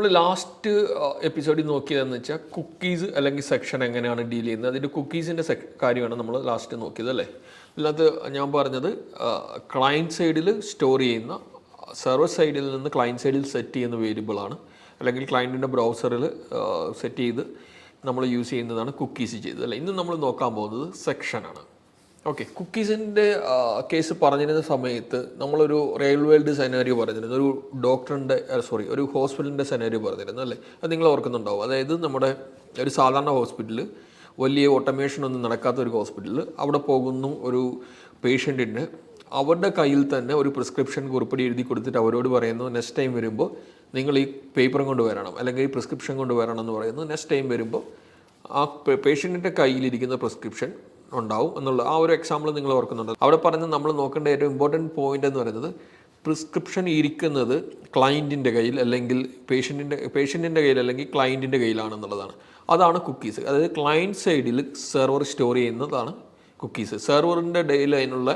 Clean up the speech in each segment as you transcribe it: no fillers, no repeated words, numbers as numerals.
നമ്മൾ ലാസ്റ്റ് എപ്പിസോഡിൽ നോക്കിയതെന്ന് വെച്ചാൽ കുക്കീസ് അല്ലെങ്കിൽ സെക്ഷൻ എങ്ങനെയാണ് ഡീൽ ചെയ്യുന്നത്, അതിൻ്റെ കുക്കീസിൻ്റെ കാര്യമാണ് നമ്മൾ ലാസ്റ്റ് നോക്കിയത് അല്ലേ. ഇതിനകത്ത് ഞാൻ പറഞ്ഞത് ക്ലയൻറ്റ് സൈഡിൽ സ്റ്റോർ ചെയ്യുന്ന, സെർവർ സൈഡിൽ നിന്ന് ക്ലയൻറ്റ് സൈഡിൽ സെറ്റ് ചെയ്യുന്ന വേരിയബിളാണ്, അല്ലെങ്കിൽ ക്ലയൻറ്റിൻ്റെ ബ്രൗസറിൽ സെറ്റ് ചെയ്ത് നമ്മൾ യൂസ് ചെയ്യുന്നതാണ് കുക്കീസ് ചെയ്തത് അല്ലേ. ഇന്ന് നമ്മൾ നോക്കാൻ പോകുന്നത് സെക്ഷനാണ്. ഓക്കെ, കുക്കീസിൻ്റെ കേസ് പറഞ്ഞിരുന്ന സമയത്ത് നമ്മളൊരു റിയൽ വേൾഡ് സെനാരിയോ പറഞ്ഞിരുന്നു, ഒരു ഡോക്ടറിൻ്റെ ഒരു ഹോസ്പിറ്റലിൻ്റെ സെനാരിയോ പറഞ്ഞിരുന്നു അല്ലേ. അത് നിങ്ങൾ ഓർക്കുന്നുണ്ടാവും. അതായത് നമ്മുടെ ഒരു സാധാരണ ഹോസ്പിറ്റൽ, വലിയ ഓട്ടോമേഷൻ ഒന്നും നടക്കാത്ത ഒരു ഹോസ്പിറ്റൽ, അവിടെ പോകുന്നു ഒരു പേഷ്യൻറ്റിന് അവരുടെ കയ്യിൽ തന്നെ ഒരു പ്രിസ്ക്രിപ്ഷൻ കുറിപ്പടി എഴുതി കൊടുത്തിട്ട് അവരോട് പറയുന്നു നെക്സ്റ്റ് ടൈം വരുമ്പോൾ നിങ്ങൾ ഈ പേപ്പറും കൊണ്ട് വരണം അല്ലെങ്കിൽ ഈ പ്രിസ്ക്രിപ്ഷൻ കൊണ്ട് വരണം എന്ന് പറയുന്നു. നെക്സ്റ്റ് ടൈം വരുമ്പോൾ ആ പേഷ്യൻറ്റിൻ്റെ കയ്യിലിരിക്കുന്ന പ്രിസ്ക്രിപ്ഷൻ ഉണ്ടാവും എന്നുള്ള ആ ഒരു എക്സാമ്പിൾ നിങ്ങൾ ഓർക്കുന്നുണ്ട്. അവിടെ പറഞ്ഞ് നമ്മൾ നോക്കേണ്ട ഏറ്റവും ഇമ്പോർട്ടൻറ്റ് പോയിന്റ് എന്ന് പറയുന്നത് പ്രിസ്ക്രിപ്ഷൻ ഇരിക്കുന്നത് ക്ലയൻറ്റിൻ്റെ കയ്യിൽ അല്ലെങ്കിൽ പേഷ്യൻറ്റിൻ്റെ കയ്യിൽ അല്ലെങ്കിൽ ക്ലയൻറ്റിൻ്റെ കയ്യിലാണെന്നുള്ളതാണ്. അതാണ് കുക്കീസ്. അതായത് ക്ലയൻറ്റ് സൈഡിൽ സെർവർ സ്റ്റോർ ചെയ്യുന്നതാണ് കുക്കീസ്. സെർവറിൻ്റെ ഡേയിൽ അതിനുള്ള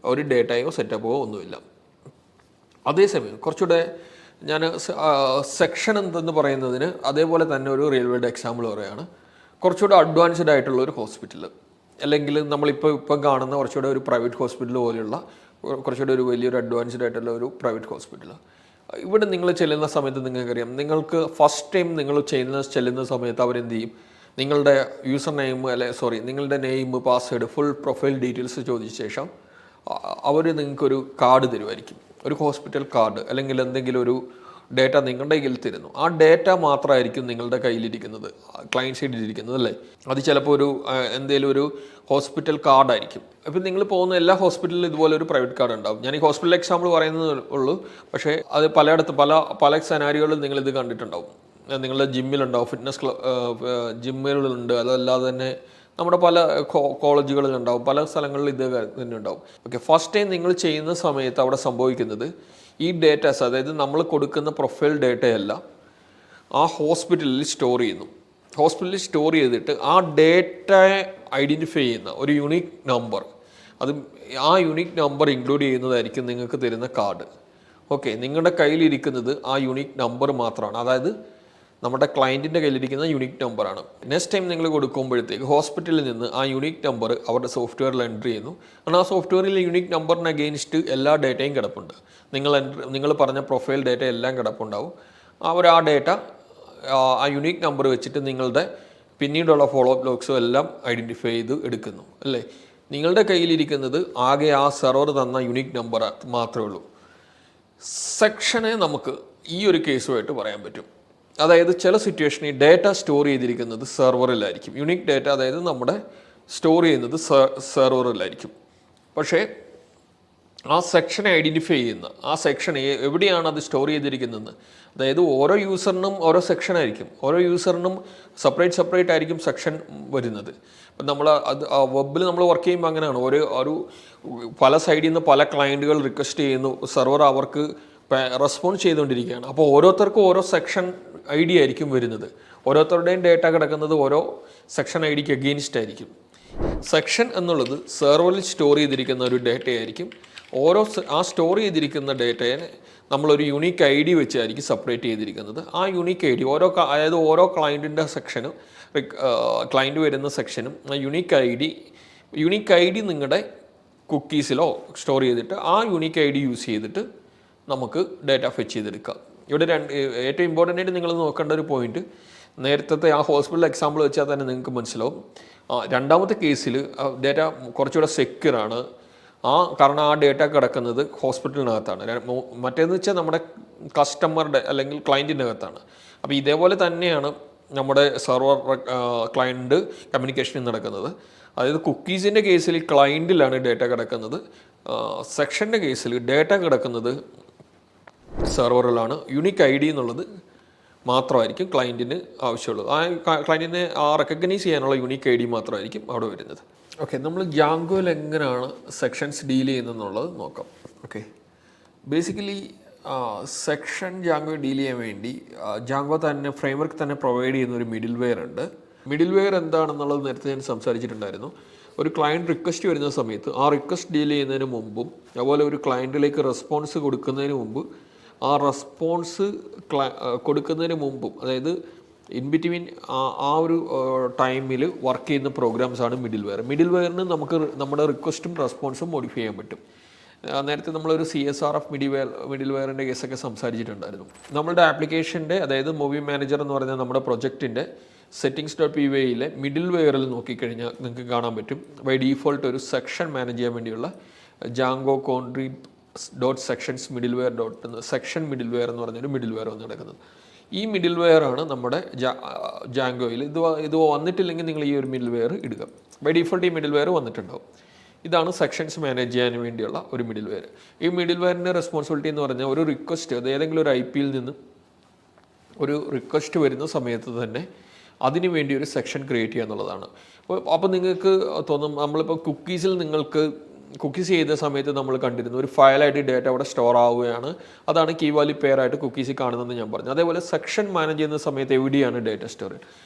ഒരു ഡേറ്റയോ സെറ്റപ്പോ ഒന്നുമില്ല. അതേസമയം കുറച്ചുകൂടെ ഞാൻ സെക്ഷൻ എന്തെന്ന് പറയുന്നതിന് അതേപോലെ തന്നെ ഒരു റിയൽ വേൾഡ് എക്സാമ്പിൾ പറയുകയാണ്. കുറച്ചുകൂടെ അഡ്വാൻസ്ഡ് ആയിട്ടുള്ള ഒരു ഹോസ്പിറ്റൽ, അല്ലെങ്കിൽ നമ്മളിപ്പം കാണുന്ന കുറച്ചുകൂടെ ഒരു പ്രൈവറ്റ് ഹോസ്പിറ്റൽ പോലെയുള്ള കുറച്ചുകൂടെ ഒരു വലിയൊരു അഡ്വാൻസ്ഡ് ആയിട്ടുള്ള ഒരു പ്രൈവറ്റ് ഹോസ്പിറ്റൽ. ഇവിടെ നിങ്ങൾ ചെല്ലുന്ന സമയത്ത് നിങ്ങൾക്കറിയാം, നിങ്ങൾക്ക് ഫസ്റ്റ് ടൈം നിങ്ങൾ ചെല്ലുന്ന സമയത്ത് അവരെന്ത് ചെയ്യും, നിങ്ങളുടെ യൂസർ നെയിം നിങ്ങളുടെ name, password, full profile details ചോദിച്ച ശേഷം അവർ നിങ്ങൾക്കൊരു കാർഡ് തരുമായിരിക്കും, ഒരു ഹോസ്പിറ്റൽ കാർഡ് അല്ലെങ്കിൽ എന്തെങ്കിലും ഒരു ഡേറ്റ നിങ്ങളുടെ കയ്യിൽ തരുന്നു. ആ ഡേറ്റ മാത്രമായിരിക്കും നിങ്ങളുടെ കയ്യിലിരിക്കുന്നത്, ക്ലയൻറ്റ് സൈഡിലിരിക്കുന്നത് അല്ലേ. അത് ചിലപ്പോൾ എന്തെങ്കിലും ഒരു ഹോസ്പിറ്റൽ കാർഡായിരിക്കും. ഇപ്പം നിങ്ങൾ പോകുന്ന എല്ലാ ഹോസ്പിറ്റലിലും ഇതുപോലെ ഒരു പ്രൈവറ്റ് കാർഡ് ഉണ്ടാവും. ഞാൻ ഈ ഹോസ്പിറ്റൽ എക്സാമ്പിൾ പറയുന്നതേ ഉള്ളൂ, പക്ഷേ അത് പലയിടത്ത് പല സെനാരിയോകളിൽ നിങ്ങളിത് കണ്ടിട്ടുണ്ടാവും. നിങ്ങളുടെ ജിമ്മിലുണ്ടാവും, ജിമ്മുകളുണ്ട്, അതല്ലാതെ തന്നെ നമ്മുടെ പല കോളേജുകളിലുണ്ടാവും, പല സ്ഥലങ്ങളിൽ ഇത് തന്നെ ഉണ്ടാവും. ഓക്കെ, ഫസ്റ്റ് ടൈം നിങ്ങൾ ചെയ്യുന്ന സമയത്ത് അവിടെ സംഭവിക്കുന്നത് ഈ ഡേറ്റാസ്, അതായത് നമ്മൾ കൊടുക്കുന്ന പ്രൊഫൈൽ ഡേറ്റയല്ല ആ ഹോസ്പിറ്റലിൽ സ്റ്റോർ ചെയ്യുന്നു. ഹോസ്പിറ്റലിൽ സ്റ്റോർ ചെയ്തിട്ട് ആ ഡേറ്റയെ ഐഡൻറ്റിഫൈ ചെയ്യുന്ന ഒരു യുണീക്ക് നമ്പർ, അത് ആ യുണീക്ക് നമ്പർ ഇൻക്ലൂഡ് ചെയ്യുന്നതായിരിക്കും നിങ്ങൾക്ക് തരുന്ന കാർഡ്. ഓക്കെ, നിങ്ങളുടെ കയ്യിലിരിക്കുന്നത് ആ യുണീക്ക് നമ്പർ മാത്രമാണ്, അതായത് നമ്മുടെ ക്ലയൻറ്റിൻ്റെ കയ്യിലിരിക്കുന്ന യുണീക്ക് നമ്പറാണ്. നെക്സ്റ്റ് ടൈം നിങ്ങൾ കൊടുക്കുമ്പോഴത്തേക്ക് ഹോസ്പിറ്റലിൽ നിന്ന് ആ യുണീക്ക് നമ്പർ അവരുടെ സോഫ്റ്റ്വെയറിൽ എൻ്റർ ചെയ്യുന്നു. കാരണം ആ സോഫ്റ്റ്വെയറിൽ യുണീക്ക് നമ്പറിന് അഗെയിൻസ്റ്റ് എല്ലാ ഡേറ്റയും കിടപ്പുണ്ട്. നിങ്ങൾ പറഞ്ഞ പ്രൊഫൈൽ ഡേറ്റ എല്ലാം കിടപ്പുണ്ടാവും. അവർ ആ ഡേറ്റ ആ യുണീക്ക് നമ്പർ വെച്ചിട്ട് നിങ്ങളുടെ പിന്നീടുള്ള ഫോളോ അപ്പ് ലോഗ്സും എല്ലാം ഐഡൻറ്റിഫൈ ചെയ്ത് എടുക്കുന്നു അല്ലേ. നിങ്ങളുടെ കയ്യിലിരിക്കുന്നത് ആകെ ആ സെർവർ തന്ന യുണീക്ക് നമ്പർ മാത്രമേ ഉള്ളൂ. സെക്ഷനെ നമുക്ക് ഈ ഒരു കേസുമായിട്ട് പറയാൻ പറ്റും. അതായത് ചില സിറ്റുവേഷനിൽ ഡേറ്റ സ്റ്റോർ ചെയ്തിരിക്കുന്നത് സെർവറിലായിരിക്കും, യുണീക്ക് ഡേറ്റ അതായത് നമ്മുടെ സ്റ്റോർ ചെയ്യുന്നത് സെർവറിലായിരിക്കും. പക്ഷേ ആ സെക്ഷനെ ഐഡൻറ്റിഫൈ ചെയ്യുന്ന ആ സെക്ഷൻ എവിടെയാണ് അത് സ്റ്റോർ ചെയ്തിരിക്കുന്നതെന്ന്, അതായത് ഓരോ യൂസറിനും ഓരോ സെക്ഷനായിരിക്കും, ഓരോ യൂസറിനും സെപ്പറേറ്റ് ആയിരിക്കും സെക്ഷൻ വരുന്നത്. ഇപ്പം നമ്മൾ വെബിൽ നമ്മൾ വർക്ക് ചെയ്യുമ്പോൾ അങ്ങനെയാണ്, ഒരു പല സൈഡിൽ നിന്ന് പല ക്ലയൻറ്റുകൾ റിക്വസ്റ്റ് ചെയ്യുന്നു, സെർവർ അവർക്ക് റെസ്പോൺസ് ചെയ്തുകൊണ്ടിരിക്കുകയാണ്. അപ്പോൾ ഓരോരുത്തർക്കും ഓരോ സെക്ഷൻ ഐ ഡി ആയിരിക്കും വരുന്നത്, ഓരോരുത്തരുടെയും ഡേറ്റ കിടക്കുന്നത് ഓരോ സെക്ഷൻ ഐ ഡിക്ക് അഗെയിൻസ്റ്റ് ആയിരിക്കും. സെക്ഷൻ എന്നുള്ളത് സെർവറിൽ സ്റ്റോർ ചെയ്തിരിക്കുന്ന ഒരു ഡേറ്റ ആയിരിക്കും. ആ സ്റ്റോർ ചെയ്തിരിക്കുന്ന ഡേറ്റയെ നമ്മളൊരു യുണീക്ക് ഐ ഡി വെച്ചായിരിക്കും സെപ്പറേറ്റ് ചെയ്തിരിക്കുന്നത്. ആ യുണീക്ക് ഐ ഡി അതായത് ഓരോ ക്ലയൻറ്റിൻ്റെ സെക്ഷനും ക്ലയൻറ്റ് വരുന്ന സെക്ഷനും ആ യുണീക്ക് ഐ ഡി നിങ്ങളുടെ കുക്കീസിലോ സ്റ്റോർ ചെയ്തിട്ട് ആ യുണീക്ക് ഐ ഡി യൂസ് ചെയ്തിട്ട് നമുക്ക് ഡേറ്റ ഫെച്ച് ചെയ്തെടുക്കാം. ഇവിടെ ഏറ്റവും ഇമ്പോർട്ടൻ്റ് ആയിട്ട് നിങ്ങൾ നോക്കേണ്ട ഒരു പോയിന്റ്, നേരത്തെ ആ ഹോസ്പിറ്റൽ എക്സാമ്പിൾ വെച്ചാൽ തന്നെ നിങ്ങൾക്ക് മനസ്സിലാവും. രണ്ടാമത്തെ കേസിൽ ഡേറ്റ കുറച്ചുകൂടെ സെക്യൂറാണ്, കാരണം ആ ഡേറ്റ കിടക്കുന്നത് ഹോസ്പിറ്റലിനകത്താണ്. മറ്റേന്ന് വെച്ചാൽ നമ്മുടെ കസ്റ്റമറുടെ അല്ലെങ്കിൽ ക്ലയൻറ്റിൻ്റെ അകത്താണ്. അപ്പോൾ ഇതേപോലെ തന്നെയാണ് നമ്മുടെ സെർവർ ക്ലയൻറ്റ് കമ്മ്യൂണിക്കേഷൻ നടക്കുന്നത്. അതായത് കുക്കീസിൻ്റെ കേസിൽ ക്ലയൻറ്റിലാണ് ഡേറ്റ കിടക്കുന്നത്, സെക്ഷൻ്റെ കേസിൽ ഡേറ്റ കിടക്കുന്നത് സെർവറിലാണ്. യുണീക്ക് ഐ ഡി എന്നുള്ളത് മാത്രമായിരിക്കും ക്ലയൻറ്റിന് ആവശ്യമുള്ളത്. ആ ക്ലയൻറ്റിനെ റെക്കഗ്നൈസ് ചെയ്യാനുള്ള യുണീക്ക് ഐ ഡി മാത്രമായിരിക്കും അവിടെ വരുന്നത്. ഓക്കെ, നമ്മൾ ജാങ്കോയിൽ എങ്ങനെയാണ് സെക്ഷൻസ് ഡീൽ ചെയ്യുന്നതെന്നുള്ളത് നോക്കാം. Okay, basically session Django deal ചെയ്യാൻ വേണ്ടി ജാങ്കോ തന്നെ ഫ്രെയിംവർക്ക് തന്നെ പ്രൊവൈഡ് ചെയ്യുന്ന ഒരു മിഡിൽ വെയർ ഉണ്ട്. മിഡിൽ വെയർ എന്താണെന്നുള്ളത് നേരത്തെ ഞാൻ സംസാരിച്ചിട്ടുണ്ടായിരുന്നു. ഒരു ക്ലയൻറ്റ് റിക്വസ്റ്റ് വരുന്ന സമയത്ത് ആ റിക്വസ്റ്റ് ഡീൽ ചെയ്യുന്നതിന് മുമ്പും അതുപോലെ ഒരു ക്ലയൻറ്റിലേക്ക് റെസ്പോൺസ് കൊടുക്കുന്നതിന് മുമ്പ് ആ റെസ്പോൺസ് കൊടുക്കുന്നതിന് മുമ്പും, അതായത് ഇൻ ബിറ്റ്വീൻ ആ ഒരു ടൈമിൽ വർക്ക് ചെയ്യുന്ന പ്രോഗ്രാംസാണ് മിഡിൽ വെയർ. മിഡിൽ വെയറിന് നമുക്ക് നമ്മുടെ റിക്വസ്റ്റും റെസ്പോൺസും മോഡിഫൈ ചെയ്യാൻ പറ്റും. നേരത്തെ നമ്മളൊരു CSRF മിഡിൽ വെയറിൻ്റെ കേസൊക്കെ സംസാരിച്ചിട്ടുണ്ടായിരുന്നു. നമ്മളുടെ ആപ്ലിക്കേഷൻ്റെ, അതായത് മൂവി മാനേജർ എന്ന് പറയുന്ന നമ്മുടെ പ്രൊജക്റ്റിൻ്റെ settings.py മിഡിൽ വെയറിൽ നോക്കിക്കഴിഞ്ഞാൽ നിങ്ങൾക്ക് കാണാൻ പറ്റും ബൈ ഡീഫോൾട്ട് ഒരു സെക്ഷൻ മാനേജ് ചെയ്യാൻ വേണ്ടിയുള്ള Django contrib .sections middleware section middleware എന്ന് പറഞ്ഞൊരു മിഡിൽ വെയർ വന്ന് കിടക്കുന്നത്. ഈ മിഡിൽ വെയർ ആണ് നമ്മുടെ ജാങ്കോയിൽ. ഇത് വന്നിട്ടില്ലെങ്കിൽ നിങ്ങൾ ഈ ഒരു മിഡിൽ വെയർ ഇടുക. ബൈ ഡീഫോൾട്ട് ഈ മിഡിൽ വെയർ വന്നിട്ടുണ്ടാവും. ഇതാണ് സെക്ഷൻസ് മാനേജ് ചെയ്യാൻ വേണ്ടിയുള്ള ഒരു മിഡിൽ വെയർ. ഈ മിഡിൽ വെയറിൻ്റെ റെസ്പോൺസിബിലിറ്റി എന്ന് പറഞ്ഞാൽ ഒരു റിക്വസ്റ്റ്, അത് ഏതെങ്കിലും ഒരു IP യിൽ നിന്ന് ഒരു റിക്വസ്റ്റ് വരുന്ന സമയത്ത് തന്നെ അതിന് വേണ്ടി ഒരു സെക്ഷൻ ക്രിയേറ്റ് ചെയ്യുക എന്നുള്ളതാണ്. അപ്പോൾ നിങ്ങൾക്ക് തോന്നും, നമ്മളിപ്പോൾ കുക്കീസ് ചെയ്ത സമയത്ത് നമ്മൾ കണ്ടിരുന്നു ഒരു ഫയലായിട്ട് ഡേറ്റ അവിടെ സ്റ്റോർ ആവുകയാണ്, അതാണ് കീ വാല്യൂ പെയർ ആയിട്ട് കുക്കീസ് കാണുന്നതെന്ന് ഞാൻ പറഞ്ഞു. അതേപോലെ സെക്ഷൻ മാനേജ് ചെയ്യുന്ന സമയത്ത് എവിടെയാണ് ഡേറ്റ സ്റ്റോർ?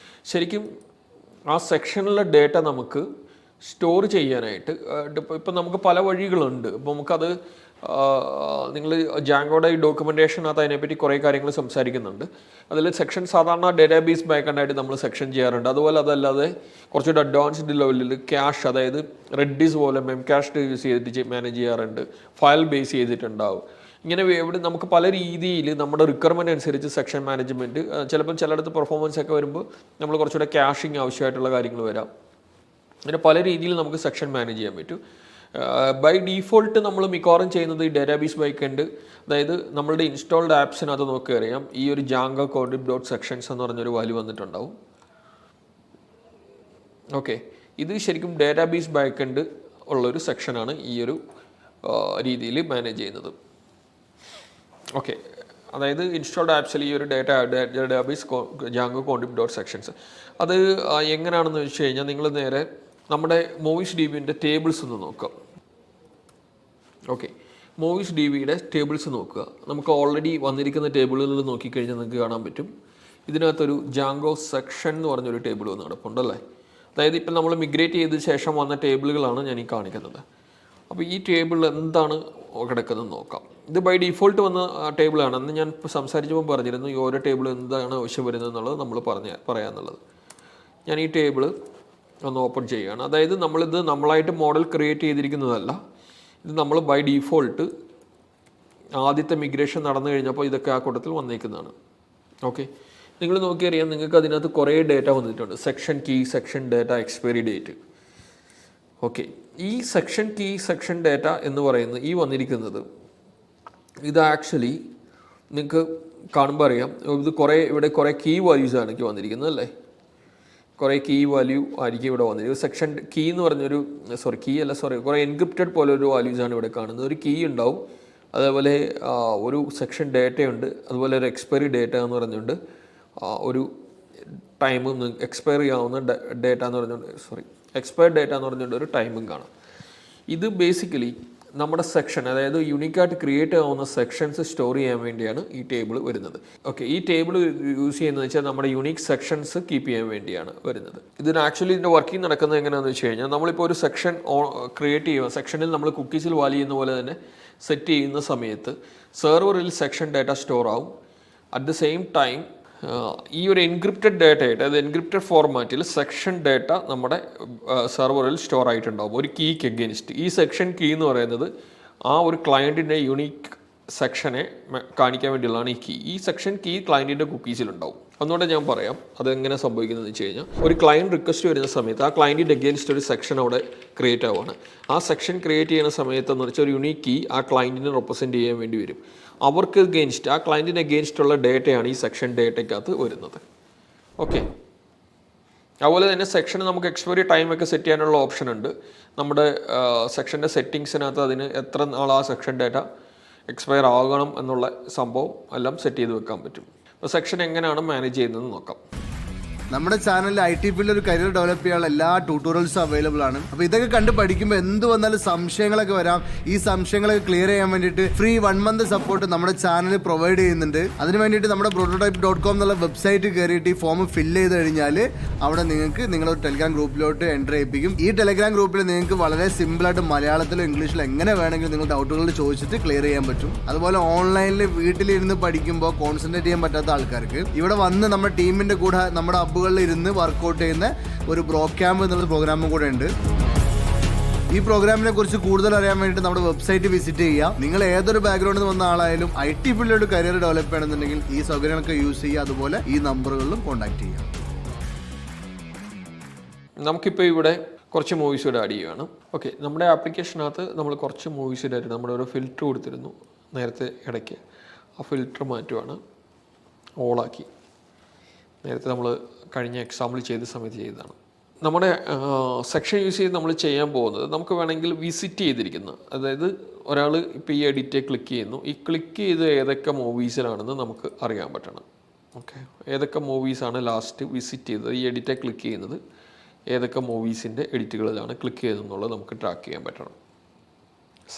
ശരിക്കും ആ സെക്ഷനിലെ ഡേറ്റ നമുക്ക് സ്റ്റോർ ചെയ്യാനായിട്ട് ഇപ്പം നമുക്ക് പല വഴികളുണ്ട്. ഇപ്പോൾ നമുക്കത് നിങ്ങൾ ജാങ്കോയുടെ ഈ ഡോക്യുമെൻറ്റേഷനകത്ത് അതിനെപ്പറ്റി കുറേ കാര്യങ്ങൾ സംസാരിക്കുന്നുണ്ട്. അതിൽ സെക്ഷൻ സാധാരണ ഡേറ്റാബേസ് ബാക്കൻഡായിട്ട് നമ്മൾ സെക്ഷൻ ചെയ്യാറുണ്ട്. അതുപോലെ അതല്ലാതെ കുറച്ചുകൂടി അഡ്വാൻസ്ഡ് ലെവലിൽ ക്യാഷ്, അതായത് റെഡിസ് പോലെ മെംകാഷ് യൂസ് ചെയ്തിട്ട് മാനേജ് ചെയ്യാറുണ്ട്. ഫയൽ ബേസ് ചെയ്തിട്ടുണ്ടാവും. ഇങ്ങനെ എവിടെ നമുക്ക് പല രീതിയിൽ നമ്മുടെ റിക്വയർമെൻറ്റ് അനുസരിച്ച് സെക്ഷൻ മാനേജ്മെൻറ്റ്, ചിലപ്പോൾ ചിലയിടത്ത് പെർഫോമൻസ് ഒക്കെ വരുമ്പോൾ നമ്മൾ കുറച്ചുകൂടെ ക്യാഷിങ് ആവശ്യമായിട്ടുള്ള കാര്യങ്ങൾ വരാം. അങ്ങനെ പല രീതിയിൽ നമുക്ക് സെക്ഷൻ മാനേജ് ചെയ്യാൻ പറ്റും. ബൈ ഡീഫോൾട്ട് നമ്മൾ മിക്കവാറും ചെയ്യുന്നത് ഈ ഡേറ്റാബേസ് ബാക്കൻഡ്, അതായത് നമ്മളുടെ ഇൻസ്റ്റാൾഡ് ആപ്സിനകത്ത് നോക്കി അറിയാം ഈ ഒരു ജാങ്കോ കോൺട്രിബ് .sections എന്ന് പറഞ്ഞൊരു വാല്യൂ വന്നിട്ടുണ്ടാവും. ഓക്കെ, ഇത് ശരിക്കും ഡേറ്റാബേസ് ബാക്കൻഡ് ഉള്ളൊരു സെക്ഷനാണ് ഈ ഒരു രീതിയിൽ മാനേജ് ചെയ്യുന്നത്. ഓക്കെ, അതായത് ഇൻസ്റ്റാൾഡ് ആപ്സിൽ ഈ ഒരു ഡേറ്റാബേസ് ജാങ്കോ കോൺട്രിബ് .sections അത് എങ്ങനെയാണെന്ന് വെച്ച് കഴിഞ്ഞാൽ നിങ്ങൾ നേരെ നമ്മുടെ മൂവീസ് DBൻ്റെ ടേബിൾസ് ഒന്ന് നോക്കാം. ഓക്കെ, മൂവീസ് DBയുടെ ടേബിൾസ് നോക്കുക. നമുക്ക് ഓൾറെഡി വന്നിരിക്കുന്ന ടേബിളുകളിൽ നോക്കിക്കഴിഞ്ഞാൽ നിങ്ങൾക്ക് കാണാൻ പറ്റും ഇതിനകത്തൊരു ജാങ്കോ സെക്ഷൻ എന്ന് പറഞ്ഞൊരു ടേബിൾ വന്ന് കിടപ്പുണ്ടല്ലേ. അതായത് ഇപ്പം നമ്മൾ മിഗ്രേറ്റ് ചെയ്ത ശേഷം വന്ന ടേബിളുകളാണ് ഞാൻ ഈ കാണിക്കുന്നത്. അപ്പോൾ ഈ ടേബിളിൽ എന്താണ് കിടക്കുന്നത് നോക്കാം. ഇത് ബൈ ഡീഫോൾട്ട് വന്ന ടേബിളാണ്. അന്ന് ഞാൻ സംസാരിച്ചപ്പോൾ പറഞ്ഞിരുന്നു ഈ ഓരോ ടേബിൾ എന്താണ് ആവശ്യം വരുന്നത് എന്നുള്ളത് നമ്മൾ പറയാമെന്നുള്ളത്. ഞാൻ ഈ ടേബിൾ ഒന്ന് ഓപ്പൺ ചെയ്യുകയാണ്. അതായത് നമ്മളിത് നമ്മളായിട്ട് മോഡൽ ക്രിയേറ്റ് ചെയ്തിരിക്കുന്നതല്ല, ഇത് നമ്മൾ ബൈ ഡീഫോൾട്ട് ആദ്യത്തെ മിഗ്രേഷൻ നടന്നു കഴിഞ്ഞപ്പോൾ ഇതൊക്കെ ആ കൂട്ടത്തിൽ വന്നേക്കുന്നതാണ്. ഓക്കെ, നിങ്ങൾ നോക്കിയറിയാം നിങ്ങൾക്ക് അതിനകത്ത് കുറേ ഡേറ്റ വന്നിട്ടുണ്ട്. Session key, session data, expiry date. Okay, ഈ സെക്ഷൻ കീ, സെക്ഷൻ ഡേറ്റ എന്ന് പറയുന്നത് ഈ വന്നിരിക്കുന്നത് ഇത് ആക്ച്വലി നിങ്ങൾക്ക് കാണുമ്പോൾ അറിയാം ഇത് ഇവിടെ കുറേ കീ വാല്യൂസാണ് എനിക്ക് വന്നിരിക്കുന്നത് അല്ലേ. കുറേ കീ വാല്യൂ ആയിരിക്കും ഇവിടെ വന്നിരിക്കുന്നത്. സെക്ഷൻ കീ എന്ന് പറഞ്ഞൊരു കുറേ എൻക്രിപ്റ്റഡ് പോലെ ഒരു വാല്യൂസാണ് ഇവിടെ കാണുന്നത്. ഒരു കീ ഉണ്ടാവും, അതേപോലെ ഒരു സെക്ഷൻ ഡേറ്റയുണ്ട്, അതുപോലെ ഒരു എക്സ്പയറി ഡേറ്റ എന്ന് പറഞ്ഞുകൊണ്ട് ഒരു ടൈമും എക്സ്പയർ ചെയ്യാവുന്ന ഡേറ്റ എന്ന് പറഞ്ഞുകൊണ്ട് എക്സ്പയർഡ് ഡേറ്റ എന്ന് പറഞ്ഞുകൊണ്ട് ഒരു ടൈമും കാണാം. ഇത് ബേസിക്കലി നമ്മുടെ സെക്ഷൻ, അതായത് യുണീക്കായിട്ട് ക്രിയേറ്റ് ആവുന്ന സെക്ഷൻസ് സ്റ്റോർ ചെയ്യാൻ വേണ്ടിയാണ് ഈ ടേബിൾ വരുന്നത്. ഓക്കെ, ഈ ടേബിൾ യൂസ് ചെയ്യുന്നത് വെച്ചാൽ നമ്മുടെ യുണീക്ക് സെക്ഷൻസ് കീപ്പ് ചെയ്യാൻ വേണ്ടിയാണ് വരുന്നത്. ഇതിന് ആക്ച്വലി ഇതിൻ്റെ വർക്കിംഗ് നടക്കുന്നത് എങ്ങനെയാണെന്ന് വെച്ച് കഴിഞ്ഞാൽ നമ്മളിപ്പോൾ ഒരു സെക്ഷൻ ക്രിയേറ്റ് ചെയ്യുക, സെക്ഷനിൽ നമ്മൾ കുക്കീസിൽ വാല്യൂ ചെയ്യുന്ന പോലെ തന്നെ സെറ്റ് ചെയ്യുന്ന സമയത്ത് സെർവറിൽ സെക്ഷൻ ഡേറ്റ സ്റ്റോർ ആവും. അറ്റ് ദ സെയിം ടൈം ഈ ഒരു എൻക്രിപ്റ്റഡ് ഡേറ്റയായിട്ട്, അതായത് എൻക്രിപ്റ്റഡ് ഫോർമാറ്റിൽ സെക്ഷൻ ഡേറ്റ നമ്മുടെ സെർവറിൽ സ്റ്റോർ ആയിട്ടുണ്ടാകും ഒരു കീക്ക് എഗെയിൻസ്റ്റ്. ഈ സെക്ഷൻ കീ എന്ന് പറയുന്നത് ആ ഒരു ക്ലയൻറ്റിൻ്റെ യുണീക്ക് സെക്ഷനെ കാണിക്കാൻ വേണ്ടിയുള്ളതാണ് ഈ കീ. ഈ സെക്ഷൻ കീ ക്ലയൻറ്റിൻ്റെ കുക്കീസിലുണ്ടാവും. ഒന്നുകൂടെ ഞാൻ പറയാം അതെങ്ങനെ സംഭവിക്കുന്നതെന്ന് വെച്ച് കഴിഞ്ഞാൽ, ഒരു ക്ലയൻറ്റ് റിക്വസ്റ്റ് വരുന്ന സമയത്ത് ആ ക്ലയൻറ്റിൻ്റെ എഗെയിൻസ്റ്റ് ഒരു സെക്ഷൻ അവിടെ ക്രിയേറ്റ് ആവുകയാണ്. ആ സെക്ഷൻ ക്രിയേറ്റ് ചെയ്യുന്ന സമയത്തെന്ന് വെച്ചാൽ ഒരു യുണീക്ക് കീ ആ ക്ലയൻറ്റിനെ റെപ്രസെൻറ്റ് ചെയ്യാൻ വേണ്ടി വരും. അവർക്ക് എഗെയിൻസ്റ്റ്, ആ ക്ലയൻറ്റിന് എഗെയിൻസ്റ്റ് ഉള്ള ഡേറ്റയാണ് ഈ സെക്ഷൻ ഡേറ്റയ്ക്കകത്ത് വരുന്നത്. ഓക്കെ, അതുപോലെ തന്നെ സെക്ഷന് നമുക്ക് എക്സ്പയറി ടൈമൊക്കെ സെറ്റ് ചെയ്യാനുള്ള ഓപ്ഷൻ ഉണ്ട്. നമ്മുടെ സെക്ഷൻ്റെ സെറ്റിങ്സിനകത്ത് അതിന് എത്ര നാൾ ആ സെക്ഷൻ ഡേറ്റ എക്സ്പയർ ആകണം എന്നുള്ള സംഭവം എല്ലാം സെറ്റ് ചെയ്ത് വെക്കാൻ പറ്റും. അപ്പോൾ സെക്ഷൻ എങ്ങനെയാണ് മാനേജ് ചെയ്യുന്നതെന്ന് നോക്കാം. നമ്മുടെ ചാനലിൽ IT ഫീൽഡിൽ ഒരു കരിയർ ഡെവലപ്പ് ചെയ്യാനുള്ള എല്ലാ ട്യൂട്ടോറിയൽസും അവൈലബിൾ ആണ്. അപ്പോൾ ഇതൊക്കെ കണ്ട് പഠിക്കുമ്പോൾ എന്ത് വന്നാലും സംശയങ്ങളൊക്കെ വരാം. ഈ സംശയങ്ങളൊക്കെ ക്ലിയർ ചെയ്യാൻ വേണ്ടിയിട്ട് ഫ്രീ 1 month സപ്പോർട്ട് നമ്മുടെ ചാനൽ പ്രൊവൈഡ് ചെയ്യുന്നുണ്ട്. അതിന് വേണ്ടിയിട്ട് നമ്മുടെ prototype.com എന്നുള്ള വെബ്സൈറ്റ് കയറിയിട്ട് ഈ ഫോം ഫില്ല് ചെയ്ത് കഴിഞ്ഞാൽ അവിടെ നിങ്ങൾക്ക് നിങ്ങളൊരു ടെലിഗ്രാം ഗ്രൂപ്പിലോട്ട് എൻ്റർ ചെയ്യിപ്പിക്കും. ഈ ടെലിഗ്രാം ഗ്രൂപ്പിൽ നിങ്ങൾക്ക് വളരെ സിമ്പിളായിട്ട് മലയാളത്തിലോ ഇംഗ്ലീഷിലോ എങ്ങനെ വേണമെങ്കിലും നിങ്ങൾ ഡൗട്ടുകൾ ചോദിച്ചിട്ട് ക്ലിയർ ചെയ്യാൻ പറ്റും. അതുപോലെ ഓൺലൈനിൽ വീട്ടിലിരുന്ന് പഠിക്കുമ്പോൾ കോൺസെൻട്രേറ്റ് ചെയ്യാൻ പറ്റാത്ത ആൾക്കാർക്ക് ഇവിടെ വന്ന് നമ്മുടെ ടീമിൻ്റെ കൂടെ നമ്മുടെ ഹബ്ബുകളിൽ ഇരുന്ന് വർക്കൗട്ട് ചെയ്യുന്ന ഒരു ബ്രോ ക്യാമ്പ് എന്നുള്ള പ്രോഗ്രാമും കൂടെ ഉണ്ട്. ഈ പ്രോഗ്രാമിനെ കുറിച്ച് കൂടുതൽ അറിയാൻ വേണ്ടിയിട്ട് നമ്മുടെ വെബ്സൈറ്റ് വിസിറ്റ് ചെയ്യുക. നിങ്ങൾ ഏതൊരു ബാക്ക്ഗ്രൗണ്ടിൽ നിന്ന് വന്ന ആളായാലും IT ഫീൽഡിലോട്ട് കരിയർ ഡെവലപ്പ് ചെയ്യണമെന്നുണ്ടെങ്കിൽ ഈ സൗകര്യങ്ങളൊക്കെ യൂസ് ചെയ്യുക. അതുപോലെ ഈ നമ്പറുകളിലും കോൺടാക്ട് ചെയ്യുക. നമുക്കിപ്പോൾ ഇവിടെ കുറച്ച് മൂവീസ് കൂടെ ആഡ് ചെയ്യുകയാണ്. ഓക്കെ, നമ്മുടെ ആപ്ലിക്കേഷനകത്ത് നമ്മൾ കുറച്ച് മൂവീസ് ഇടായിരുന്നു. നമ്മുടെ ഒരു ഫിൽറ്റർ കൊടുത്തിരുന്നു നേരത്തെ ഇടയ്ക്ക്. ആ ഫിൽറ്റർ മാറ്റുവാണ്, ഓളാക്കി. നേരത്തെ നമ്മൾ കഴിഞ്ഞ എക്സാമ്പിൾ ചെയ്ത സമയത്ത് ചെയ്തതാണ്. നമ്മുടെ സെക്ഷൻ യൂസ് ചെയ്ത് നമ്മൾ ചെയ്യാൻ പോകുന്നത്, നമുക്ക് വേണമെങ്കിൽ വിസിറ്റ് ചെയ്തിരിക്കുന്ന, അതായത് ഒരാൾ ഇപ്പോൾ ഈ എഡിറ്റ് ക്ലിക്ക് ചെയ്യുന്നു, ഈ ക്ലിക്ക് ചെയ്ത് ഏതൊക്കെ മൂവീസിലാണെന്ന് നമുക്ക് അറിയാൻ പറ്റണം. ഓക്കെ, ഏതൊക്കെ മൂവീസാണ് ലാസ്റ്റ് വിസിറ്റ് ചെയ്തത്, ഈ എഡിറ്റ് ക്ലിക്ക് ചെയ്യുന്നത് ഏതൊക്കെ മൂവീസിൻ്റെ എഡിറ്റുകളിലാണ് ക്ലിക്ക് ചെയ്തതെന്നുള്ളത് നമുക്ക് ട്രാക്ക് ചെയ്യാൻ പറ്റണം.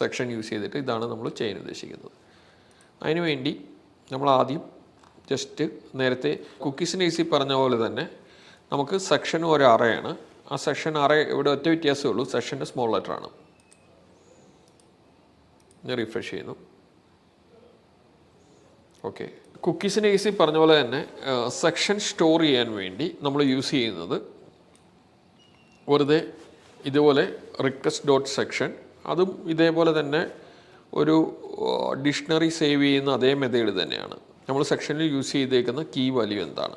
സെക്ഷൻ യൂസ് ചെയ്തിട്ട് ഇതാണ് നമ്മൾ ചെയ്യാൻ ഉദ്ദേശിക്കുന്നത്. അതിനുവേണ്ടി നമ്മൾ ആദ്യം ജസ്റ്റ് നേരത്തെ കുക്കീസിൻ്റെ ഈസി പറഞ്ഞ പോലെ തന്നെ നമുക്ക് സെക്ഷൻ ഒരു അറയാണ്. ആ സെക്ഷൻ അറ ഇവിടെ ഒറ്റ വ്യത്യാസമേ ഉള്ളൂ, സെക്ഷൻ്റെ സ്മോൾ ലെറ്റർ ആണ്. ഞാൻ റിഫ്രഷ് ചെയ്യുന്നു. ഓക്കെ, കുക്കീസിൻ്റെ ഈസി പറഞ്ഞ പോലെ തന്നെ സെക്ഷൻ സ്റ്റോർ ചെയ്യാൻ വേണ്ടി നമ്മൾ യൂസ് ചെയ്യുന്നത് വെറുതെ ഇതുപോലെ request.section, അതും ഇതേപോലെ തന്നെ ഒരു ഡിക്ഷണറി സേവ് ചെയ്യുന്ന അതേ മെത്തേഡ് തന്നെയാണ്. നമ്മൾ സെക്ഷനിൽ യൂസ് ചെയ്തേക്കുന്ന കീ വാല്യൂ എന്താണ്.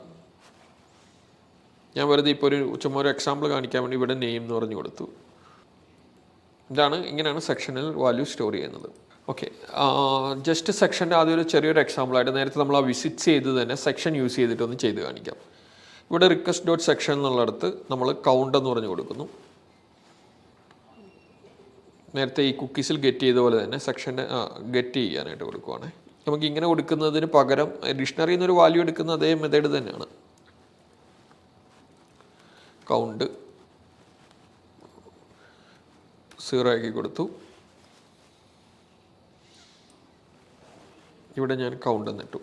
ഞാൻ വെറുതെ ഇപ്പോൾ ചുമ്മാ ഒരു എക്സാമ്പിൾ കാണിക്കാൻ വേണ്ടി ഇവിടെ നെയിം എന്ന് പറഞ്ഞു കൊടുത്തു. ഇങ്ങനെയാണ് സെക്ഷനിൽ വാല്യൂ സ്റ്റോർ ചെയ്യുന്നത്. ഓക്കെ, ജസ്റ്റ് സെക്ഷൻ്റെ ആദ്യം ഒരു ചെറിയൊരു എക്സാമ്പിളായിട്ട് നേരത്തെ നമ്മൾ ആ വിസിറ്റ് ചെയ്ത് തന്നെ സെക്ഷൻ യൂസ് ചെയ്തിട്ടൊന്ന് ചെയ്ത് കാണിക്കാം. ഇവിടെ request.section എന്നുള്ളിടത്ത് നമ്മൾ കൗണ്ട് എന്ന് പറഞ്ഞു കൊടുക്കുന്നു. നേരത്തെ ഈ കുക്കീസിൽ ഗെറ്റ് ചെയ്ത പോലെ തന്നെ സെക്ഷൻ്റെ ഗെറ്റ് ചെയ്യാനായിട്ട് കൊടുക്കുവാണ്. നമുക്ക് ഇങ്ങനെ കൊടുക്കുന്നതിന് പകരം ഡിക്ഷണറിയിൽ നിന്നൊരു വാല്യൂ എടുക്കുന്ന അതേ മെത്തേഡ് തന്നെയാണ്. കൗണ്ട് 0 ആക്കി കൊടുത്തു. ഇവിടെ ഞാൻ കൗണ്ട് എന്നിട്ടു.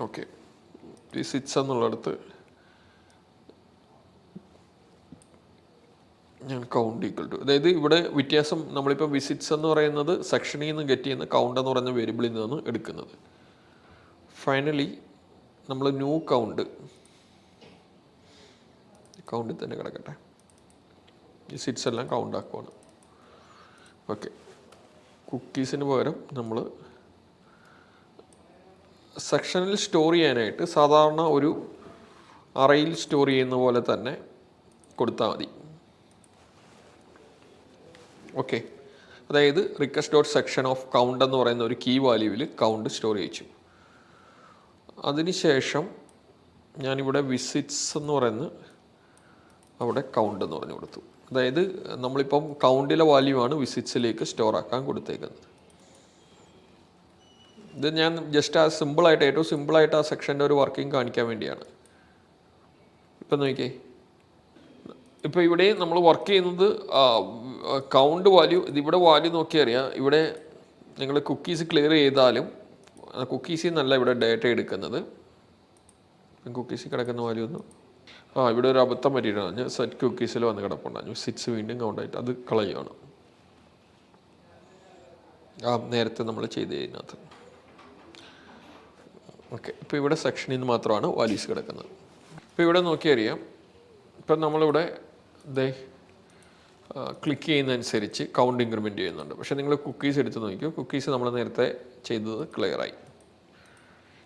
ഓക്കെ, വിസിറ്റ്സ് എന്നുള്ളിടത്ത് ഞാൻ കൗണ്ട് ഈക്വൽ ടു, അതായത് ഇവിടെ വ്യത്യാസം നമ്മളിപ്പോൾ വിസിറ്റ്സ് എന്ന് പറയുന്നത് സെക്ഷനിൽ നിന്ന് ഗെറ്റ് ചെയ്യുന്ന കൗണ്ട് എന്ന് പറയുന്ന വേരിയബിളിൽ നിന്നാണ് എടുക്കുന്നത്. ഫൈനലി നമ്മൾ ന്യൂ കൗണ്ടിൽ തന്നെ കിടക്കട്ടെ, വിസിറ്റ്സ് എല്ലാം കൗണ്ട് ആക്കുവാണ്. ഓക്കെ, കുക്കീസിന് പകരം നമ്മൾ സെക്ഷനിൽ സ്റ്റോർ ചെയ്യാനായിട്ട് സാധാരണ ഒരു അറയിൽ സ്റ്റോർ ചെയ്യുന്ന പോലെ തന്നെ കൊടുത്താൽ മതി. ഓക്കെ, അതായത് request.section ഓഫ് കൗണ്ട് എന്ന് പറയുന്ന ഒരു കീ വാല്യൂവിൽ കൗണ്ട് സ്റ്റോർ ചെയ്യിച്ചു. അതിനുശേഷം ഞാനിവിടെ വിസിറ്റ്സ് എന്ന് പറയുന്ന അവിടെ കൗണ്ട് എന്ന് പറഞ്ഞു കൊടുത്തു. അതായത് നമ്മളിപ്പം കൗണ്ടിലെ വാല്യൂ ആണ് വിസിറ്റ്സിലേക്ക് സ്റ്റോർ ആക്കാൻ കൊടുത്തേക്കുന്നത്. ഇത് ഞാൻ ജസ്റ്റ് ഏറ്റവും സിമ്പിളായിട്ട് ആ സെക്ഷൻ്റെ ഒരു വർക്കിംഗ് കാണിക്കാൻ വേണ്ടിയാണ്. ഇപ്പം നോക്കിയേ, ഇപ്പോൾ ഇവിടെ നമ്മൾ വർക്ക് ചെയ്യുന്നത് കൗണ്ട് വാല്യൂ, ഇതിവിടെ വാല്യൂ നോക്കി അറിയാം. ഇവിടെ നിങ്ങൾ കുക്കീസ് ക്ലിയർ ചെയ്താലും കുക്കീസിൽ നിന്നല്ല ഇവിടെ ഡേറ്റ എടുക്കുന്നത്. കുക്കീസിൽ കിടക്കുന്ന വാല്യൂ ഒന്നും ഇവിടെ ഒരു അബദ്ധം പറ്റിയിട്ടാണ്. സെറ്റ് കുക്കീസിൽ വന്ന് കിടപ്പുണ്ടായിരുന്നു. സിറ്റ്സ് വീണ്ടും കൗണ്ടായിട്ട് അത് കളയുകയാണ്. നേരത്തെ നമ്മൾ ചെയ്ത് കഴിഞ്ഞതിനകത്ത്. ഓക്കെ, ഇപ്പോൾ ഇവിടെ സെക്ഷനിൽ നിന്ന് മാത്രമാണ് വാല്യൂസ് കിടക്കുന്നത്. ഇപ്പോൾ ഇവിടെ നോക്കിയറിയാം, ഇപ്പം നമ്മളിവിടെ ക്ലിക്ക് ചെയ്യുന്നതനുസരിച്ച് കൗണ്ട് ഇൻക്രിമെൻറ്റ് ചെയ്യുന്നുണ്ട്. പക്ഷേ നിങ്ങൾ കുക്കീസ് എടുത്ത് നോക്കിയോ, കുക്കീസ് നമ്മൾ നേരത്തെ ചെയ്തത് ക്ലിയറായി.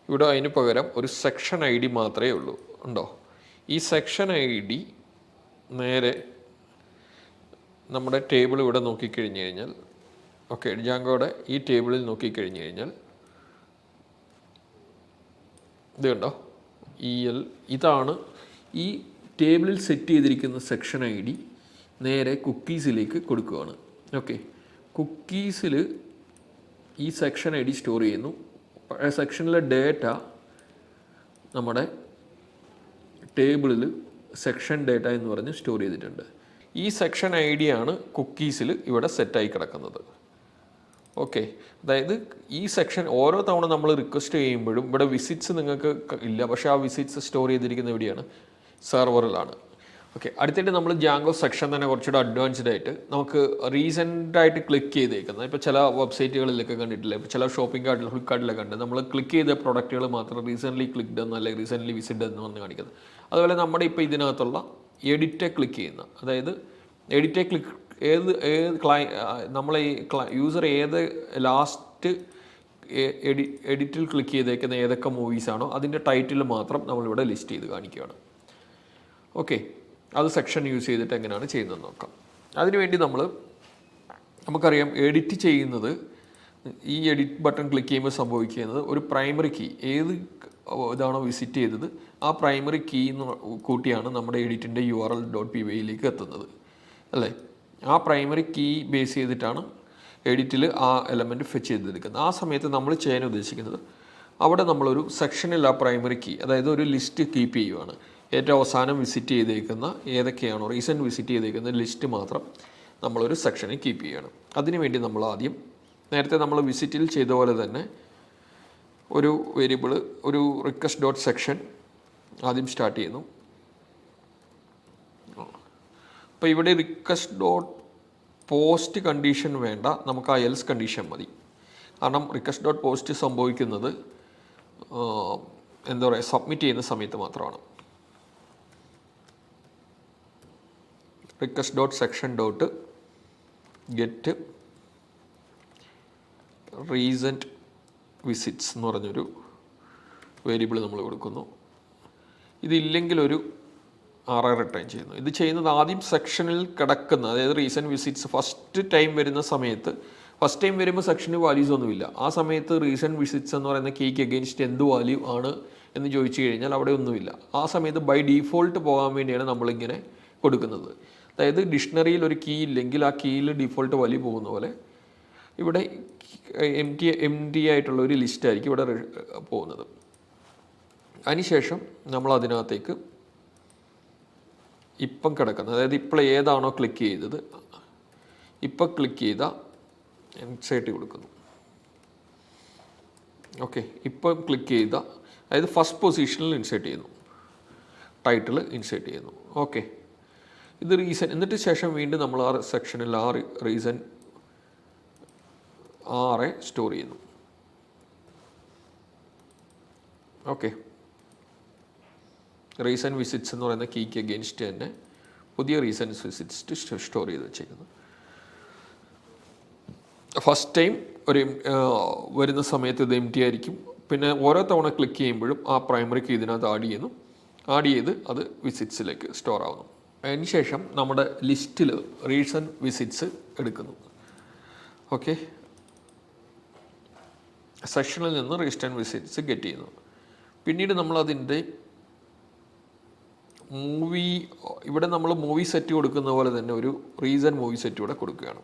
ഇവിടെ അതിന് പകരം ഒരു സെക്ഷൻ ID മാത്രമേ ഉള്ളൂ. ഉണ്ടോ? ഈ സെക്ഷൻ ID നേരെ നമ്മുടെ ടേബിൾ ഇവിടെ നോക്കിക്കഴിഞ്ഞ് കഴിഞ്ഞാൽ, ഓക്കെ, ജാങ്കോയുടെ ഈ ടേബിളിൽ നോക്കിക്കഴിഞ്ഞ് കഴിഞ്ഞാൽ ഇത് കണ്ടോ, ഇതാണ് ഈ ടേബിളിൽ സെറ്റ് ചെയ്തിരിക്കുന്ന സെക്ഷൻ ID നേരെ കുക്കീസിലേക്ക് കൊടുക്കുകയാണ്. ഓക്കെ, കുക്കീസിൽ ഈ സെക്ഷൻ ID സ്റ്റോർ ചെയ്യുന്നു. സെക്ഷനിലെ ഡേറ്റ നമ്മുടെ ടേബിളിൽ സെക്ഷൻ ഡേറ്റ എന്ന് പറഞ്ഞ് സ്റ്റോർ ചെയ്തിട്ടുണ്ട്. ഈ സെക്ഷൻ ഐ ഡി ആണ് കുക്കീസിൽ ഇവിടെ സെറ്റായി കിടക്കുന്നത്. ഓക്കെ, അതായത് ഈ സെക്ഷൻ ഓരോ തവണ നമ്മൾ റിക്വസ്റ്റ് ചെയ്യുമ്പോഴും ഇവിടെ വിസിറ്റ്സ് നിങ്ങൾക്ക് ഇല്ല, പക്ഷേ ആ വിസിറ്റ്സ് സ്റ്റോർ ചെയ്തിരിക്കുന്ന എവിടെയാണ്? സെർവറിലാണ്. ഓക്കെ, അടുത്തിട്ട് നമ്മൾ ജാങ്കോ സെക്ഷൻ തന്നെ കുറച്ചുകൂടെ അഡ്വാൻസ്ഡ് ആയിട്ട് നമുക്ക് റീസെൻ്റായിട്ട് ക്ലിക്ക് ചെയ്തേക്കുന്നത്, ഇപ്പോൾ ചില വെബ്സൈറ്റുകളിലൊക്കെ കണ്ടിട്ടില്ല, ഇപ്പോൾ ചില ഷോപ്പിംഗ് കാർട്ടിൽ ഫ്ലിപ്കാർട്ടിലൊക്കെ ഉണ്ട്, നമ്മൾ ക്ലിക്ക് ചെയ്ത പ്രൊഡക്റ്റുകൾ മാത്രം റീസെൻ്റ്ലി ക്ലിക്ക്ഡ് എന്ന് അല്ലെങ്കിൽ റീസെൻ്റ്ലി വിസിറ്റ് എന്ന് പറഞ്ഞ് കാണിക്കുന്നത്. അതുപോലെ നമ്മുടെ ഇപ്പോൾ ഇതിനകത്തുള്ള എഡിറ്റ് ക്ലിക്ക് ചെയ്യുന്ന, അതായത് എഡിറ്റ് ക്ലിക്ക് ഏത് നമ്മളെ ഈ യൂസർ ഏത് ലാസ്റ്റ് എഡിറ്റിൽ ക്ലിക്ക് ചെയ്തേക്കുന്ന ഏതൊക്കെ മൂവീസാണോ അതിൻ്റെ ടൈറ്റിൽ മാത്രം നമ്മളിവിടെ ലിസ്റ്റ് ചെയ്ത് കാണിക്കുകയാണ്. ഓക്കെ, അത് സെക്ഷൻ യൂസ് ചെയ്തിട്ട് എങ്ങനെയാണ് ചെയ്യുന്നതെന്ന് നോക്കാം. അതിനുവേണ്ടി നമുക്കറിയാം എഡിറ്റ് ചെയ്യുന്നത്, ഈ എഡിറ്റ് ബട്ടൺ ക്ലിക്ക് ചെയ്യുമ്പോൾ സംഭവിക്കുന്നത് ഒരു പ്രൈമറി കീ, ഏത് ഇതാണോ വിസിറ്റ് ചെയ്തത് ആ പ്രൈമറി കീ കൂട്ടിയാണ് നമ്മുടെ എഡിറ്റിൻ്റെ url.py എത്തുന്നത് അല്ലേ. ആ പ്രൈമറി കീ ബേസ് ചെയ്തിട്ടാണ് എഡിറ്റിൽ ആ എലമെൻറ്റ് ഫെച്ച് ചെയ്തെടുക്കുന്നത്. ആ സമയത്ത് നമ്മൾ ചെയ്യാൻ ഉദ്ദേശിക്കുന്നത് അവിടെ നമ്മളൊരു സെക്ഷനിൽ ആ പ്രൈമറി കീ, അതായത് ഒരു ലിസ്റ്റ് കീപ്പ് ചെയ്യുവാണ്. ഏറ്റവും അവസാനം വിസിറ്റ് ചെയ്തേക്കുന്ന ഏതൊക്കെയാണോ റീസെൻറ്റ് വിസിറ്റ് ചെയ്തേക്കുന്ന ലിസ്റ്റ് മാത്രം നമ്മളൊരു സെക്ഷനിൽ കീപ്പ് ചെയ്യണം. അതിനുവേണ്ടി നമ്മൾ ആദ്യം നേരത്തെ നമ്മൾ വിസിറ്റിൽ ചെയ്ത പോലെ തന്നെ ഒരു വേരിയബിൾ, ഒരു റിക്വസ്റ്റ് ഡോട്ട് സെക്ഷൻ ആദ്യം സ്റ്റാർട്ട് ചെയ്യുന്നു. അപ്പോൾ ഇവിടെ റിക്വസ്റ്റ് ഡോട്ട് പോസ്റ്റ് കണ്ടീഷൻ വേണ്ട, നമുക്ക് ആ എൽസ് കണ്ടീഷൻ മതി. കാരണം റിക്വസ്റ്റ് ഡോട്ട് പോസ്റ്റ് സംഭവിക്കുന്നത് എന്താ പറയുക, സബ്മിറ്റ് ചെയ്യുന്ന സമയത്ത് മാത്രമാണ്. Request dot section dot get recent visits എന്ന് പറഞ്ഞൊരു വേരിയബിൾ നമ്മൾ കൊടുക്കുന്നു. ഇതില്ലെങ്കിൽ ഒരു റിട്ടേൺ ചെയ്യുന്നു. ഇത് ചെയ്യുന്നത് ആദ്യം സെക്ഷനിൽ കിടക്കുന്ന, അതായത് റീസെൻറ്റ് വിസിറ്റ്സ് ഫസ്റ്റ് ടൈം വരുന്ന സമയത്ത്, ഫസ്റ്റ് ടൈം വരുമ്പോൾ സെക്ഷന് വാല്യൂസ് ഒന്നുമില്ല. ആ സമയത്ത് റീസെൻറ്റ് വിസിറ്റ്സ് എന്ന് പറയുന്ന കീക്ക് അഗെയിൻസ്റ്റ് എന്ത് വാല്യൂ ആണ് എന്ന് ചോദിച്ചു കഴിഞ്ഞാൽ അവിടെ ഒന്നുമില്ല. ആ സമയത്ത് ബൈ ഡീഫോൾട്ട് പോകാൻ വേണ്ടിയാണ് നമ്മളിങ്ങനെ കൊടുക്കുന്നത്. അതായത് ഡിക്ഷണറിയിൽ ഒരു കീ ഇല്ലെങ്കിൽ ആ കീയിൽ ഡിഫോൾട്ട് വാല്യൂ പോകുന്ന പോലെ ഇവിടെ എം ടി ആയിട്ടുള്ള ഒരു ലിസ്റ്റായിരിക്കും ഇവിടെ പോകുന്നത്. അതിനുശേഷം നമ്മൾ അതിനകത്തേക്ക് ഇപ്പം കിടക്കുന്നത്, അതായത് ഇപ്പോൾ ഏതാണോ ക്ലിക്ക് ചെയ്തത് ഇപ്പം ക്ലിക്ക് ചെയ്ത ഇൻസേർട്ട് കൊടുക്കുന്നു. ഓക്കെ, ഇപ്പം ക്ലിക്ക് ചെയ്ത, അതായത് ഫസ്റ്റ് പൊസിഷനിൽ ഇൻസേർട്ട് ചെയ്യുന്നു, ടൈറ്റിൽ ഇൻസേർട്ട് ചെയ്യുന്നു. ഓക്കെ, ഇത് റീസൺ, എന്നിട്ട് ശേഷം വീണ്ടും നമ്മൾ ആ സെക്ഷനിൽ ആ റീസൺ സ്റ്റോർ ചെയ്യുന്നു. ഓക്കെ, റീസൺ വിസിറ്റ്സ് എന്ന് പറയുന്ന കീക്ക് അഗെയിൻസ്റ്റ് തന്നെ പുതിയ റീസൺ വിസിറ്റ്സ് സ്റ്റോർ ചെയ്ത് വെച്ചിരിക്കുന്നു. ഫസ്റ്റ് ടൈം ഒരു വരുന്ന സമയത്ത് ഇത് എംപ്റ്റി ആയിരിക്കും. പിന്നെ ഓരോ തവണ ക്ലിക്ക് ചെയ്യുമ്പോഴും ആ പ്രൈമറി കീ ഇതിനകത്ത് ആഡ് ചെയ്ത് അത് വിസിറ്റ്സിലേക്ക് സ്റ്റോർ ആവുന്നു. അതിനുശേഷം നമ്മുടെ ലിസ്റ്റിൽ റീസൺ വിസിറ്റ്സ് എടുക്കുന്നു. ഓക്കെ, സെക്ഷനിൽ നിന്ന് റീസൺ വിസിറ്റ്സ് ഗെറ്റ് ചെയ്യുന്നു. പിന്നീട് നമ്മളതിൻ്റെ ഇവിടെ നമ്മൾ മൂവി സെറ്റ് കൊടുക്കുന്ന പോലെ തന്നെ ഒരു റീസൺ മൂവി സെറ്റ് കൂടെ കൊടുക്കുകയാണ്.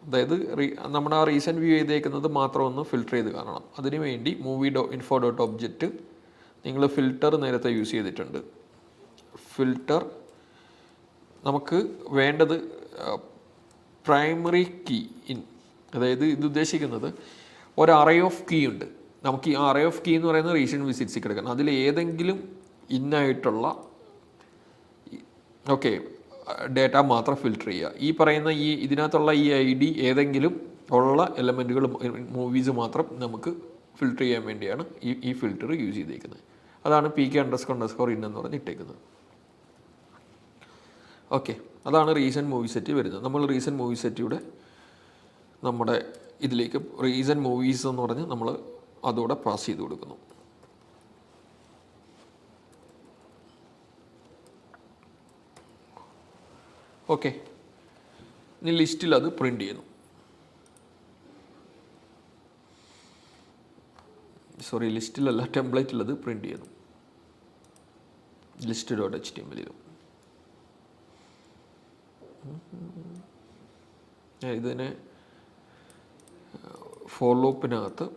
അതായത് നമ്മുടെ ആ റീസെൻറ്റ് വ്യൂ ചെയ്തേക്കുന്നത് മാത്രം ഒന്ന് ഫിൽട്ടർ ചെയ്ത് കാണണം. അതിനുവേണ്ടി movie.info.object നിങ്ങൾ ഫിൽറ്റർ നേരത്തെ യൂസ് ചെയ്തിട്ടുണ്ട്. ഫിൽറ്റർ നമുക്ക് വേണ്ടത് പ്രൈമറി കീ ഇൻ, അതായത് ഇത് ഉദ്ദേശിക്കുന്നത് ഒരു അറേ ഓഫ് കീ ഉണ്ട്. നമുക്ക് ഈ അറേ ഓഫ് കീ എന്ന് പറയുന്നത് റീസെൻറ്റ് വിസിറ്റ്സിൽ കിടക്കണം. അതിൽ ഏതെങ്കിലും ഇന്നായിട്ടുള്ള ഓക്കെ ഡേറ്റ മാത്രം ഫിൽട്ടർ ചെയ്യുക. ഈ പറയുന്ന ഇതിനകത്തുള്ള ഈ ഐ ഡി ഏതെങ്കിലും ഉള്ള എലമെൻറ്റുകൾ മൂവീസ് മാത്രം നമുക്ക് ഫിൽട്ടർ ചെയ്യാൻ വേണ്ടിയാണ് ഈ ഫിൽറ്റർ യൂസ് ചെയ്തേക്കുന്നത്. അതാണ് pk__in എന്ന് പറഞ്ഞ് ഇട്ടേക്കുന്നത്. ഓക്കെ, അതാണ് റീസെൻറ്റ് മൂവി സെറ്റ് വരുന്നത്. നമ്മൾ റീസെൻറ്റ് മൂവി സെറ്റിയുടെ നമ്മുടെ ഇതിലേക്ക് റീസെൻറ്റ് മൂവീസ് എന്ന് പറഞ്ഞ് നമ്മൾ അതോടെ പാസ് ചെയ്ത് കൊടുക്കുന്നു. ഓക്കെ, ഇനി ലിസ്റ്റിൽ അത് പ്രിൻ്റ് ചെയ്യുന്നു. ലിസ്റ്റിലല്ല, ടെംപ്ലേറ്റിൽ അത് പ്രിൻ്റ് ചെയ്യുന്നു. list.html ഇതിനെ ഫോർ ലൂപ്പിനകത്ത്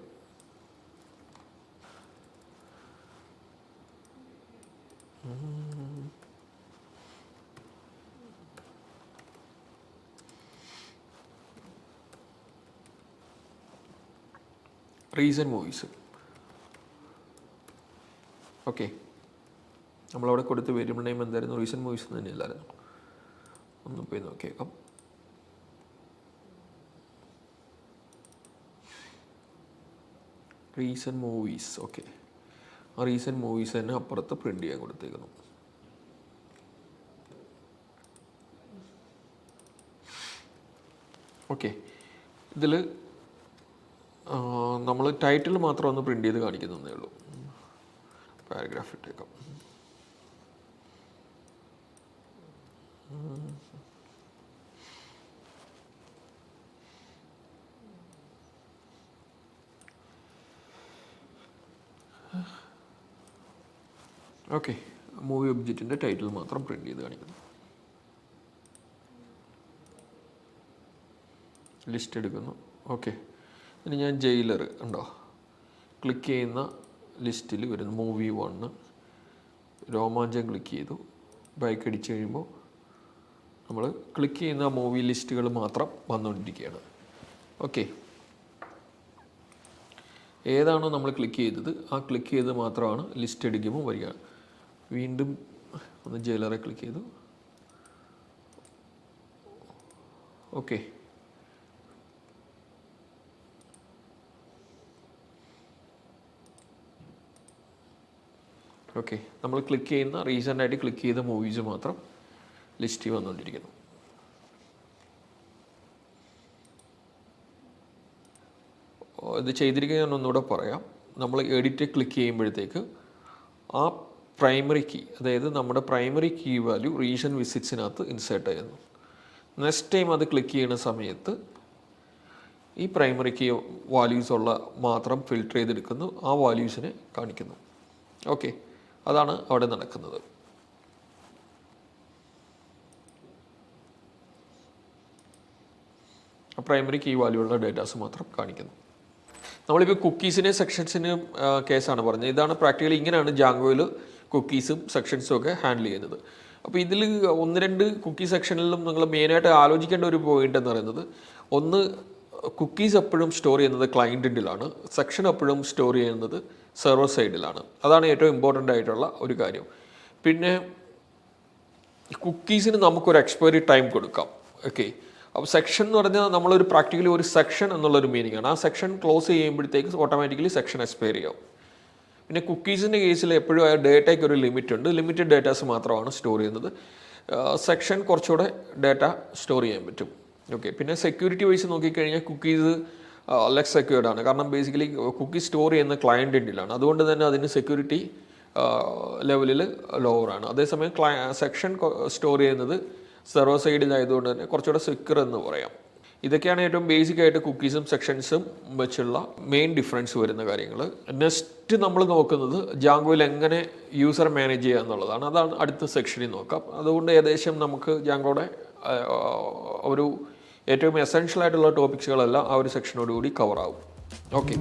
റീസെൻറ്റ് മൂവീസ്. ഓക്കെ, നമ്മളവിടെ കൊടുത്ത് വേരിയബിൾ നെയിം എന്തായിരുന്നു? റീസെൻറ്റ് മൂവീസ് തന്നെയല്ലായിരുന്നു. ഒന്ന് പോയി നോക്കിയേക്കാം. Recent movies. ഓക്കെ, ആ റീസെൻറ്റ് മൂവീസ് തന്നെ അപ്പുറത്ത് പ്രിൻ്റ് ചെയ്യാൻ കൊടുത്തേക്കുന്നു. ഓക്കെ, ഇതിൽ നമ്മൾ ടൈറ്റിൽ മാത്രം ഒന്ന് പ്രിൻ്റ് ചെയ്ത് കാണിക്കുന്നതേ ഉള്ളൂ. പാരഗ്രാഫ് ഇട്ടേക്കാം. ഓക്കെ, മൂവി ഒബ്ജക്റ്റിൻ്റെ ടൈറ്റിൽ മാത്രം പ്രിൻ്റ് ചെയ്ത് കാണിക്കുന്നു. ലിസ്റ്റ് എടുക്കുന്നു. ഓക്കെ, ഇനി ഞാൻ ജയിലർ ഉണ്ടോ ക്ലിക്ക് ചെയ്യുന്ന ലിസ്റ്റിൽ വരുന്നു. മൂവി 1 രോമാഞ്ചം ക്ലിക്ക് ചെയ്തു. ബൈക്ക് അടിച്ച് കഴിയുമ്പോൾ നമ്മൾ ക്ലിക്ക് ചെയ്യുന്ന മൂവി ലിസ്റ്റുകൾ മാത്രം വന്നുകൊണ്ടിരിക്കുകയാണ്. ഓക്കെ, ഏതാണോ നമ്മൾ ക്ലിക്ക് ചെയ്തത് ആ ക്ലിക്ക് ചെയ്ത് മാത്രമാണ് ലിസ്റ്റ് അടിക്കുമ്പോൾ വരിക. വീണ്ടും ഒന്ന് ജയിലറെ ക്ലിക്ക് ചെയ്തു. ഓക്കെ, ഓക്കെ, നമ്മൾ ക്ലിക്ക് ചെയ്യുന്ന റീസെൻ്റായിട്ട് ക്ലിക്ക് ചെയ്ത മൂവീസ് മാത്രം ലിസ്റ്റിൽ വന്നുകൊണ്ടിരിക്കുന്നു. ഇത് ചെയ്തിരിക്കുന്നത് ഞാൻ ഒന്നുകൂടെ പറയാം. നമ്മൾ എഡിറ്റ് ക്ലിക്ക് ചെയ്യുമ്പോഴത്തേക്ക് ആ പ്രൈമറി കീ, അതായത് നമ്മുടെ പ്രൈമറി കീ വാല്യൂ റീസെൻറ്റ് വിസിറ്റ്സിനകത്ത് ഇൻസേർട്ട് ചെയ്യുന്നു. നെക്സ്റ്റ് ടൈം അത് ക്ലിക്ക് ചെയ്യുന്ന സമയത്ത് ഈ പ്രൈമറി കീ വാല്യൂസ് ഉള്ള മാത്രം ഫിൽട്ടർ ചെയ്തെടുക്കുന്നു, ആ വാല്യൂസിനെ കാണിക്കുന്നു. ഓക്കെ, അതാണ് അവിടെ നടക്കുന്നത്. പ്രൈമറി കീ വാല്യൂ ഉള്ള ഡേറ്റാസ് മാത്രം കാണിക്കുന്നു. നമ്മളിപ്പോൾ കുക്കീസിനെയും സെക്ഷൻസിനെയും കേസാണ് പറഞ്ഞത്. ഇതാണ് പ്രാക്ടിക്കലി ഇങ്ങനെയാണ് ജാങ്കോയിൽ കുക്കീസും സെക്ഷൻസും ഒക്കെ ഹാൻഡിൽ ചെയ്യുന്നത്. അപ്പോൾ ഇതിൽ 1-2 കുക്കി സെക്ഷനിലും നിങ്ങൾ മെയിനായിട്ട് ആലോചിക്കേണ്ട ഒരു പോയിന്റ് എന്ന് പറയുന്നത്, ഒന്ന് കുക്കീസ് എപ്പോഴും സ്റ്റോർ ചെയ്യുന്നത് ക്ലയൻറ്റിലാണ്, സെക്ഷൻ എപ്പോഴും സ്റ്റോർ ചെയ്യുന്നത് സെർവർ സൈഡിലാണ്. അതാണ് ഏറ്റവും ഇമ്പോർട്ടൻ്റ് ആയിട്ടുള്ള ഒരു കാര്യം. പിന്നെ കുക്കീസിന് നമുക്കൊരു എക്സ്പയറി ടൈം കൊടുക്കാം. ഓക്കെ, അപ്പോൾ സെക്ഷൻ എന്ന് പറഞ്ഞാൽ നമ്മളൊരു പ്രാക്ടിക്കലി ഒരു സെക്ഷൻ എന്നുള്ളൊരു മീനിങ് ആണ്. ആ സെക്ഷൻ ക്ലോസ് ചെയ്യുമ്പോഴത്തേക്ക് ഓട്ടോമാറ്റിക്കലി സെക്ഷൻ എക്സ്പയർ ചെയ്യും. പിന്നെ കുക്കീസിൻ്റെ കേസിൽ എപ്പോഴും ആ ഡേറ്റയ്ക്ക് ഒരു ലിമിറ്റ് ഉണ്ട്. ലിമിറ്റഡ് ഡേറ്റാസ് മാത്രമാണ് സ്റ്റോർ ചെയ്യുന്നത്. സെക്ഷൻ കുറച്ചുകൂടെ ഡേറ്റ സ്റ്റോർ ചെയ്യാൻ പറ്റും. ഓക്കെ, പിന്നെ സെക്യൂരിറ്റി വൈസ് നോക്കിക്കഴിഞ്ഞാൽ കുക്കീസ് ലെസ് സെക്യൂർഡ് ആണ്. കാരണം ബേസിക്കലി കുക്കി സ്റ്റോർ ചെയ്യുന്ന ക്ലയൻറ്റിലാണ്. അതുകൊണ്ട് തന്നെ അതിന് സെക്യൂരിറ്റി ലെവലിൽ ലോവറാണ്. അതേസമയം സെക്ഷൻ സ്റ്റോർ ചെയ്യുന്നത് സെർവർ സൈഡിലായതുകൊണ്ട് തന്നെ കുറച്ചുകൂടെ സെക്യൂർ എന്ന് പറയാം. ഇതൊക്കെയാണ് ഏറ്റവും ബേസിക് ആയിട്ട് കുക്കീസും സെക്ഷൻസും വെച്ചുള്ള മെയിൻ ഡിഫറൻസ് വരുന്ന കാര്യങ്ങൾ. നെക്സ്റ്റ് നമ്മൾ നോക്കുന്നത് ജാങ്കോയിൽ എങ്ങനെ യൂസർ മാനേജ് ചെയ്യുക എന്നുള്ളതാണ്. അതാണ് അടുത്ത സെക്ഷനിൽ നോക്കാം. അതുകൊണ്ട് ഏകദേശം നമുക്ക് ജാങ്കോയുടെ ഒരു ഏറ്റവും എസെൻഷ്യൽ ആയിട്ടുള്ള ടോപ്പിക്സുകളെല്ലാം ആ ഒരു സെക്ഷനോടുകൂടി കവർ ആവും. ഓക്കെ.